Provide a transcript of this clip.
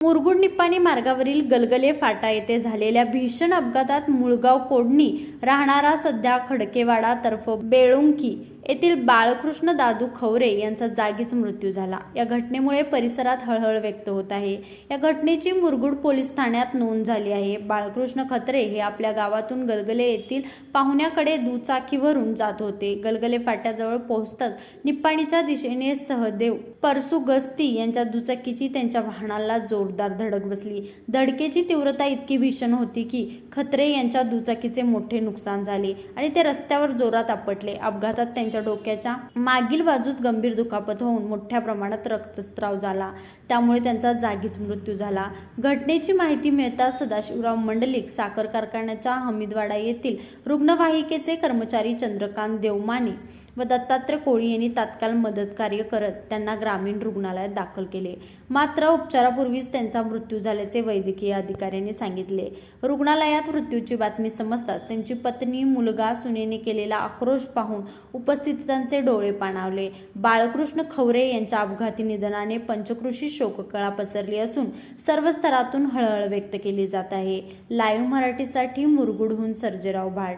मुरगुड निप्पाणी मार्गावरील गलगले फाटा येथे झालेल्या भीषण अपघातात मुळगाव कोडणी राहणारा सध्या खडकेवाडा तर्फ बेळुंकी येथील बाळकृष्ण दादू खवरे यांचा जागीच मृत्यू झाला। या घटनेमुळे परिसरात हळहळ व्यक्त होत आहे। या घटनेची मुरगुड पोलीस ठाण्यात नोंद झाली आहे। बाळकृष्ण खत्रे हे आपल्या गावातून गलगले येथील पाहुण्याकडे दुचाकीवरून जात होते। गलगले फाट्याजवळ पोहोचताच निप्पाणीच्या दिशेने सहदेव परसू गस्ती यांच्या दुचाकीची त्यांच्या वाहनाला जोरदार धडक बसली। धडकेची तीव्रता इतकी भीषण होती की खत्रे यांच्या दुचाकीचे मोठे नुकसान झाले आणि ते रस्त्यावर जोरात आपटले। अपघातात त्यांच्या डोक्याच्या मागील बाजूस गंभीर दुखापत होऊन मोठ्या प्रमाणात रक्तस्राव झाला, त्यामुळे त्यांचा जागीच मृत्यू झाला। घटनेची माहिती मिळताच सदाशिवराव मंडलिक साखर कारखान्याच्या हमीदवाडा येथील रुग्णवाहिकेचे कर्मचारी चंद्रकांत देवमाने व दत्तात्रय कोळी यांनी तात्काळ मदत कार्य करत त्यांना ग्रामीण रुग्णालयात दाखल केले। मात्र उपचारापूर्वीच त्यांचा मृत्यू झाल्याचे वैद्यकीय अधिकाऱ्यांनी सांगितले। रुग्णालयात मृत्यूची बातमी समजताच त्यांची पत्नी, मुलगा, सुनेने केलेला आक्रोश पाहून उपस्थितांचे डोळे पाणावले। बाळकृष्ण खवरे यांच्या अपघाती निधनाने पंचक्रोशीत शोककळा पसरली असून सर्व स्तरातून हळहळ व्यक्त केली जात आहे। लाईव्ह मराठीसाठी मुरगुडहून सर्जेराव भाट।